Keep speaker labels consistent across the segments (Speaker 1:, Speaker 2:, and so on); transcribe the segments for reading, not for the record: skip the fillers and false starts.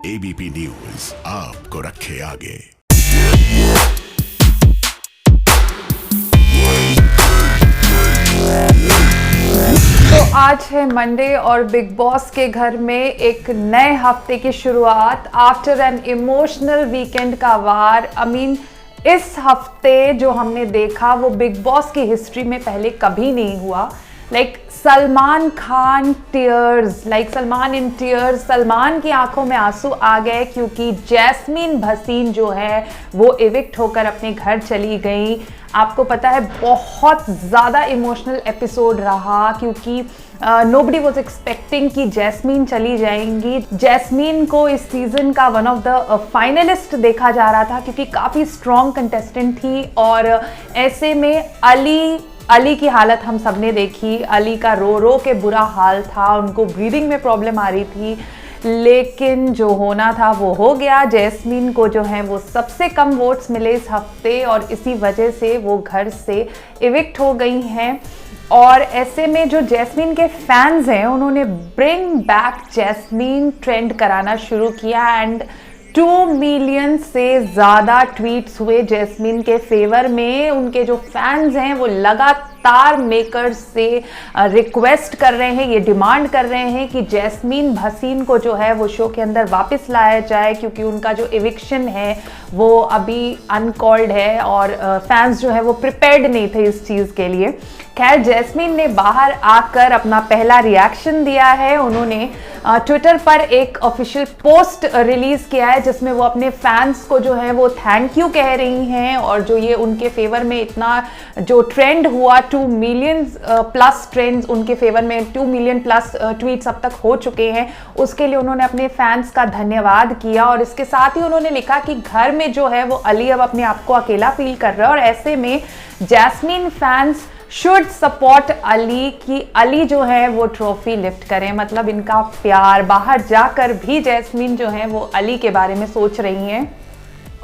Speaker 1: ABP news आपको रखे आगे।
Speaker 2: तो आज है मंडे और बिग बॉस के घर में एक नए हफ्ते की शुरुआत आफ्टर एन इमोशनल वीकेंड का वार। इस हफ्ते जो हमने देखा वो बिग बॉस की हिस्ट्री में पहले कभी नहीं हुआ। Salman Khan tears, Salman in tears, Salman की आंखों में आंसू आ गए क्योंकि जैस्मीन भसीन जो है वो इविक्ट होकर अपने घर चली गई। आपको पता है बहुत ज़्यादा इमोशनल एपिसोड रहा क्योंकि नोबडी वॉज एक्सपेक्टिंग कि जैस्मीन चली जाएंगी। जैस्मीन को इस सीज़न का वन ऑफ द फाइनलिस्ट देखा जा रहा था क्योंकि काफ़ी स्ट्रॉन्ग कंटेस्टेंट थी और ऐसे में अली की हालत हम सबने देखी। अली का रो रो के बुरा हाल था, उनको ब्रीदिंग में प्रॉब्लम आ रही थी, लेकिन जो होना था वो हो गया। जैस्मीन को जो है वो सबसे कम वोट्स मिले इस हफ्ते और इसी वजह से वो घर से इविक्ट हो गई हैं। और ऐसे में जो जैस्मीन के फैंस हैं उन्होंने ब्रिंग बैक जैस्मीन ट्रेंड कराना शुरू किया एंड 2 मिलियन से ज़्यादा ट्वीट्स हुए जैस्मीन के फेवर में। उनके जो फैंस हैं वो लगातार मेकर्स से रिक्वेस्ट कर रहे हैं, ये डिमांड कर रहे हैं कि जैस्मीन भसीन को जो है वो शो के अंदर वापस लाया जाए क्योंकि उनका जो इविक्शन है वो अभी अनकॉल्ड है और फैंस जो है वो प्रिपेयर्ड नहीं थे इस चीज़ के लिए। खैर, जैस्मीन ने बाहर आकर अपना पहला रिएक्शन दिया है। उन्होंने ट्विटर पर एक ऑफिशियल पोस्ट रिलीज किया है जिसमें वो अपने फैंस को जो है वो थैंक यू कह रही हैं और जो ये उनके फेवर में इतना जो ट्रेंड हुआ 2 मिलियन प्लस ट्रेंड्स उनके फेवर में 2 मिलियन प्लस ट्वीट्स अब तक हो चुके हैं, उसके लिए उन्होंने अपने फैंस का धन्यवाद किया। और इसके साथ ही उन्होंने लिखा कि घर में जो है वो अली अब अपने आप को अकेला फील कर रहा है और ऐसे में jasmine fans should support Ali कि अली जो है वो ट्रॉफी लिफ्ट करें। मतलब इनका प्यार, बाहर जाकर भी जैस्मीन जो है वो अली के बारे में सोच रही हैं।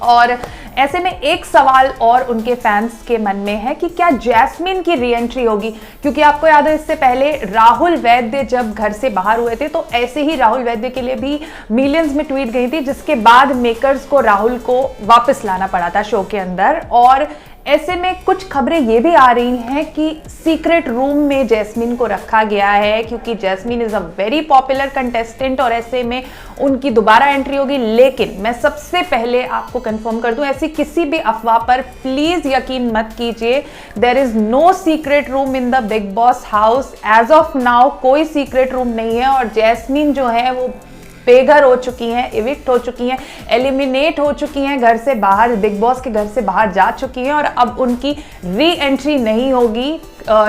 Speaker 2: और ऐसे में एक सवाल और उनके फैंस के मन में है कि क्या जैस्मीन की री एंट्री होगी, क्योंकि आपको याद है इससे पहले राहुल वैद्य जब घर से बाहर हुए थे तो ऐसे ही राहुल वैद्य के लिए भी मिलियंस में ट्वीट गई थी जिसके बाद मेकर्स को राहुल को वापस लाना पड़ा था शो के अंदर। और ऐसे में कुछ खबरें ये भी आ रही हैं कि सीक्रेट रूम में जैस्मीन को रखा गया है क्योंकि jasmine is a very popular contestant और ऐसे में उनकी दोबारा एंट्री होगी। लेकिन मैं सबसे पहले आपको कंफर्म कर दूं, ऐसी किसी भी अफवाह पर प्लीज़ यकीन मत कीजिए। There is no secret room in the Bigg Boss house. As of now कोई सीक्रेट रूम नहीं है और जैस्मीन जो है वो बेघर हो चुकी हैं, इविक्ट हो चुकी हैं, एलिमिनेट हो चुकी हैं, घर से बाहर, बिग बॉस के घर से बाहर जा चुकी हैं और अब उनकी री एंट्री नहीं होगी।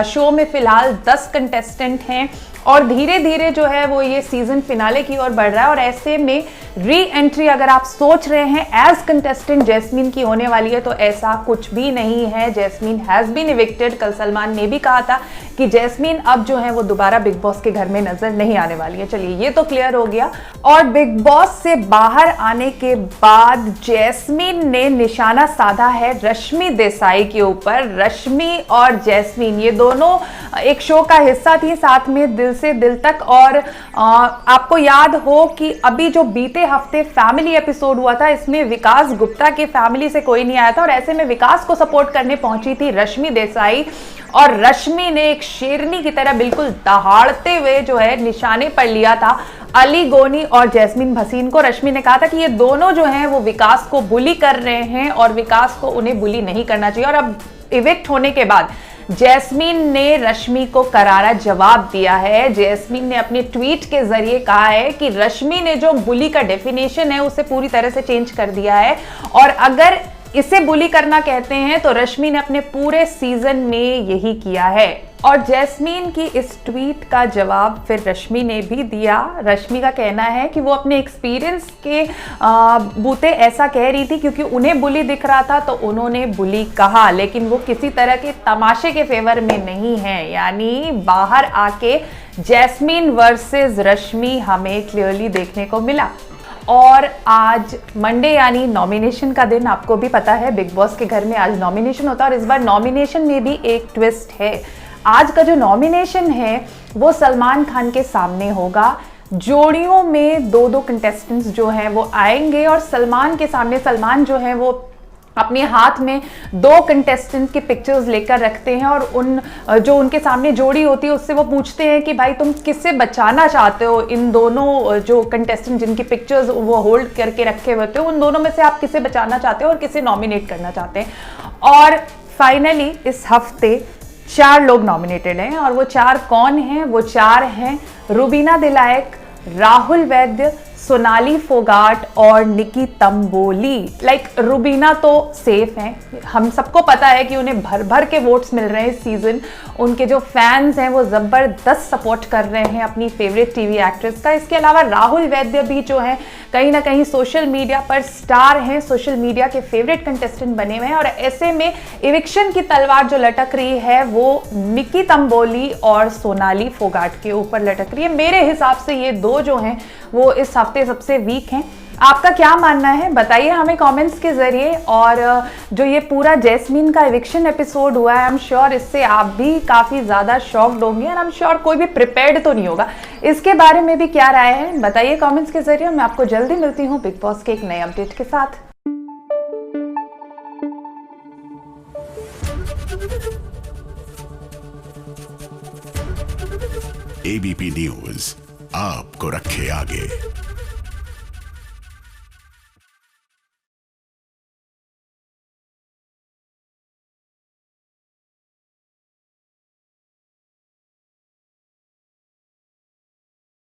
Speaker 2: शो में फिलहाल 10 कंटेस्टेंट हैं और धीरे धीरे जो है वो ये सीजन फिनाले की ओर बढ़ रहा है और ऐसे में री एंट्री अगर आप सोच रहे हैं एज कंटेस्टेंट जैस्मीन की होने वाली है तो ऐसा कुछ भी नहीं है। Jasmine has been evicted. कल सलमान ने भी कहा था कि जैस्मीन अब जो है वो दोबारा बिग बॉस के घर में नजर नहीं आने वाली है। चलिए ये तो क्लियर हो गया। और बिग बॉस से बाहर आने के बाद जैस्मीन ने निशाना साधा है रश्मि देसाई के ऊपर। रश्मि और जैस्मीन ये दोनों एक शो का हिस्सा थी, साथ में दिल से दिल तक। और आपको याद हो कि अभी जो बीते हफ्ते फैमिली एपिसोड हुआ था इसमें विकास गुप्ता की फैमिली से कोई नहीं आया था और ऐसे में विकास को सपोर्ट करने पहुंची थी रश्मि देसाई और रश्मि ने एक शेरनी की तरह बिल्कुल दहाड़ते हुए जो है निशाने पर लिया था अली गोनी और जैस्मीन भसीन को। रश्मि ने कहा था कि ये दोनों जो हैं वो विकास को बुली कर रहे हैं और विकास को उन्हें बुली नहीं करना चाहिए। और अब इविक्ट होने के बाद जैस्मीन ने रश्मि को करारा जवाब दिया है। जैस्मीन ने अपने ट्वीट के जरिए कहा है कि रश्मि ने जो बुली का डेफिनेशन है उसे पूरी तरह से चेंज कर दिया है और अगर इसे बुली करना कहते हैं तो रश्मि ने अपने पूरे सीजन में यही किया है। और जैस्मीन की इस ट्वीट का जवाब फिर रश्मि ने भी दिया। रश्मि का कहना है कि वो अपने एक्सपीरियंस के बूते ऐसा कह रही थी क्योंकि उन्हें बुली दिख रहा था तो उन्होंने बुली कहा, लेकिन वो किसी तरह के तमाशे के फेवर में नहीं है। यानी बाहर आके जैस्मीन वर्सेस रश्मि हमें क्लियरली देखने को मिला। और आज मंडे यानी नॉमिनेशन का दिन, आपको भी पता है बिग बॉस के घर में आज नॉमिनेशन होता है और इस बार नॉमिनेशन में भी एक ट्विस्ट है। आज का जो नॉमिनेशन है वो सलमान खान के सामने होगा। जोड़ियों में दो दो कंटेस्टेंट्स जो हैं वो आएंगे और सलमान के सामने सलमान जो है वो अपने हाथ में दो कंटेस्टेंट के पिक्चर्स लेकर रखते हैं और जो उनके सामने जोड़ी होती है उससे वो पूछते हैं कि भाई तुम किससे बचाना चाहते हो, इन दोनों जो कंटेस्टेंट जिनकी पिक्चर्स वो होल्ड करके रखे हुए होते हैं उन दोनों में से आप किसे बचाना चाहते हो और किसे नॉमिनेट करना चाहते हैं। और फाइनली इस हफ्ते 4 लोग नॉमिनेटेड हैं और वो 4 कौन हैं? वो 4 हैं रुबीना दिलायक, राहुल वैद्य, सोनाली फोगाट और निकी तंबोली। रुबीना तो सेफ हैं, हम सबको पता है कि उन्हें भर भर के वोट्स मिल रहे हैं इस सीजन। उनके जो फैंस हैं वो ज़बरदस्त सपोर्ट कर रहे हैं अपनी फेवरेट टीवी एक्ट्रेस का। इसके अलावा राहुल वैद्य भी जो हैं कहीं ना कहीं सोशल मीडिया पर स्टार हैं, सोशल मीडिया के फेवरेट कंटेस्टेंट बने हुए हैं और ऐसे में इविक्शन की तलवार जो लटक रही है वो निकी तंबोली और सोनाली फोगाट के ऊपर लटक रही है। मेरे हिसाब से ये दो जो हैं वो इस हफ्ते सबसे वीक हैं। आपका क्या मानना है बताइए हमें कमेंट्स के जरिए। और जो ये पूरा जैस्मीन का इविक्शन एपिसोड हुआ है, आई एम श्योर इससे आप भी काफ़ी ज़्यादा शॉक्ड होंगे और आई एम श्योर कोई भी प्रिपेयर्ड तो नहीं होगा। इसके बारे में भी क्या राय है बताइए कमेंट्स के जरिए। मैं आपको जल्दी मिलती हूँ बिग बॉस के एक नए अपडेट के साथ।
Speaker 1: एबीपी न्यूज आपको रखे आगे।